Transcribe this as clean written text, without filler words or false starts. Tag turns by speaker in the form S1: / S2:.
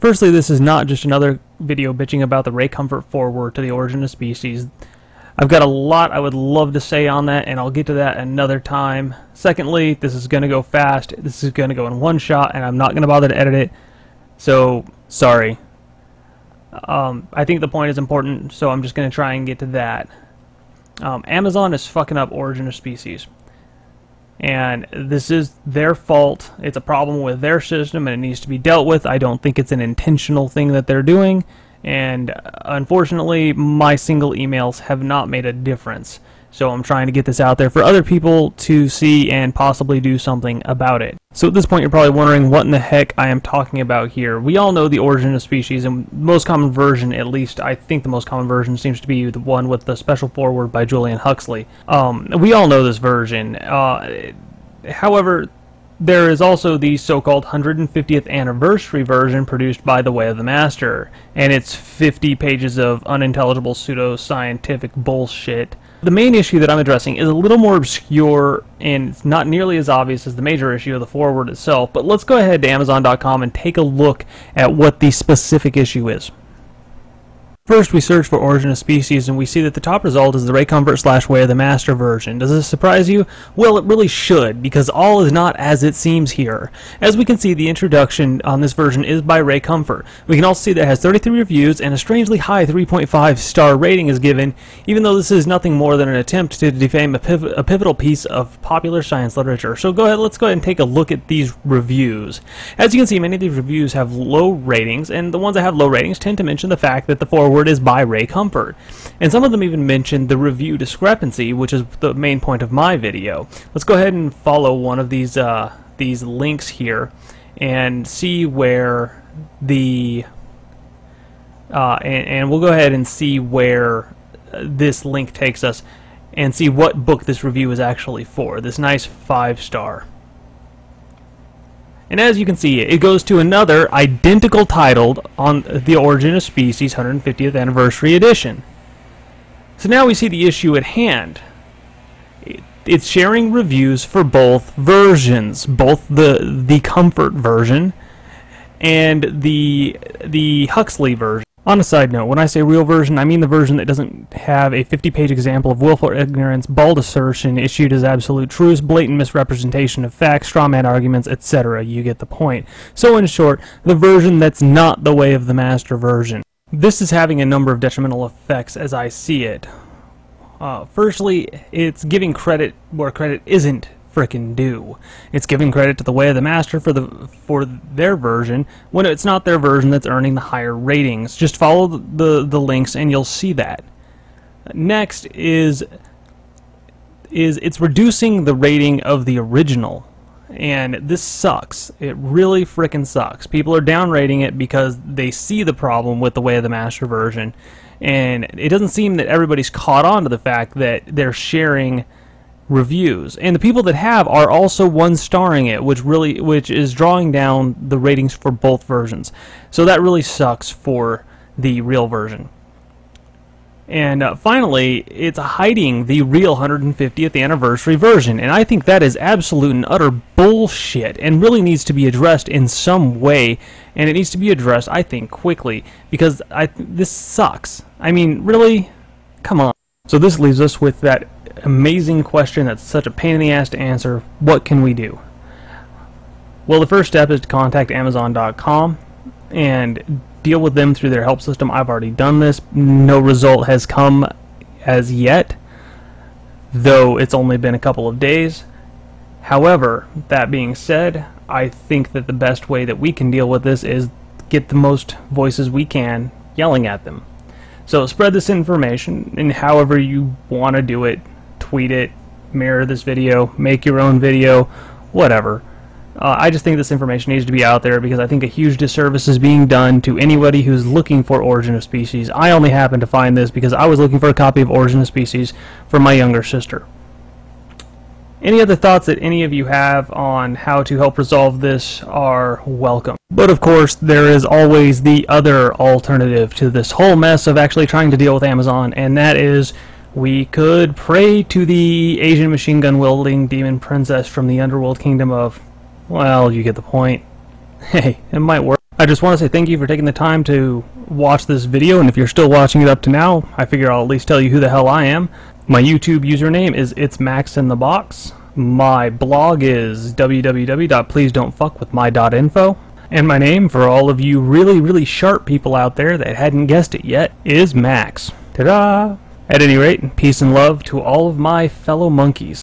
S1: Firstly, this is not just another video bitching about the Ray Comfort foreword to the Origin of Species. I've got a lot I would love to say on that, and I'll get to that another time. Secondly, this is going to go fast. This is going to go in one shot, and I'm not going to bother to edit it. So, sorry. I think the point is important, so I'm just going to try and get to that. Amazon is fucking up Origin of Species. And this is their fault. It's a problem with their system, and it needs to be dealt with. I don't think it's an intentional thing that they're doing. And unfortunately, my single emails have not made a difference. So I'm trying to get this out there for other people to see and possibly do something about it. So at this point, you're probably wondering what in the heck I am talking about here. We all know the Origin of Species, and the most common version, at least I think the most common version, seems to be the one with the special foreword by Julian Huxley. We all know this version. However, there is also the so-called 150th anniversary version produced by The Way of the Master, and it's 50 pages of unintelligible pseudo-scientific bullshit. The main issue that I'm addressing is a little more obscure, and it's not nearly as obvious as the major issue of the foreword itself, but let's go ahead to Amazon.com and take a look at what the specific issue is. First, we search for Origin of Species, and we see that the top result is the Ray Comfort / Way of the Master version. Does this surprise you? Well, it really should, because all is not as it seems here. As we can see, the introduction on this version is by Ray Comfort. We can also see that it has 33 reviews, and a strangely high 3.5 star rating is given, even though this is nothing more than an attempt to defame a pivotal piece of popular science literature. So let's go ahead and take a look at these reviews. As you can see, many of these reviews have low ratings, and the ones that have low ratings tend to mention the fact that the foreword is by Ray Comfort. And some of them even mention the review discrepancy, which is the main point of my video. Let's go ahead and follow one of these links here and see where the and we'll go ahead and see where this link takes us and see what book this review is actually for. This nice 5-star. And as you can see, it goes to another identical titled on the Origin of Species 150th Anniversary Edition. So now we see the issue at hand. It's sharing reviews for both versions, both the Comfort version and the Huxley version. On a side note, when I say real version, I mean the version that doesn't have a 50-page example of willful ignorance, bald assertion issued as absolute truths, blatant misrepresentation of facts, strawman arguments, etc. You get the point. So in short, the version that's not the Way of the Master version. This is having a number of detrimental effects as I see it. Firstly, it's giving credit where credit isn't frickin' due. It's giving credit to the Way of the Master for their version when it's not their version that's earning the higher ratings. Just follow the links and you'll see that. Next is it's reducing the rating of the original, and this sucks. It really frickin' sucks. People are downrating it because they see the problem with the Way of the Master version, and it doesn't seem that everybody's caught on to the fact that they're sharing reviews, and the people that have are also 1-starring it, which is drawing down the ratings for both versions. So that really sucks for the real version. And finally, it's hiding the real 150th anniversary version, and I think that is absolute and utter bullshit and really needs to be addressed in some way, and it needs to be addressed, I think, quickly, because this sucks. I mean, really? Come on. So this leaves us with that amazing question that's such a pain in the ass to answer. What can we do? Well, the first step is to contact Amazon.com and deal with them through their help system. I've already done this. No result has come as yet, though it's only been a couple of days. However, that being said, I think that the best way that we can deal with this is get the most voices we can yelling at them. So spread this information in however you want to do it. Tweet it, mirror this video, make your own video, whatever. I just think this information needs to be out there because I think a huge disservice is being done to anybody who's looking for Origin of Species. I only happened to find this because I was looking for a copy of Origin of Species for my younger sister. Any other thoughts that any of you have on how to help resolve this are welcome. But of course, there is always the other alternative to this whole mess of actually trying to deal with Amazon, and that is we could pray to the Asian machine gun wielding demon princess from the underworld kingdom of, well, you get the point. Hey, it might work. I just want to say thank you for taking the time to watch this video, and if you're still watching it up to now, I figure I'll at least tell you who the hell I am. My YouTube username is itsmaxinthebox. My blog is www.pleasedon'tfuckwithmy.info. And my name, for all of you really sharp people out there that hadn't guessed it yet, is Max. Ta-da! At any rate, peace and love to all of my fellow monkeys.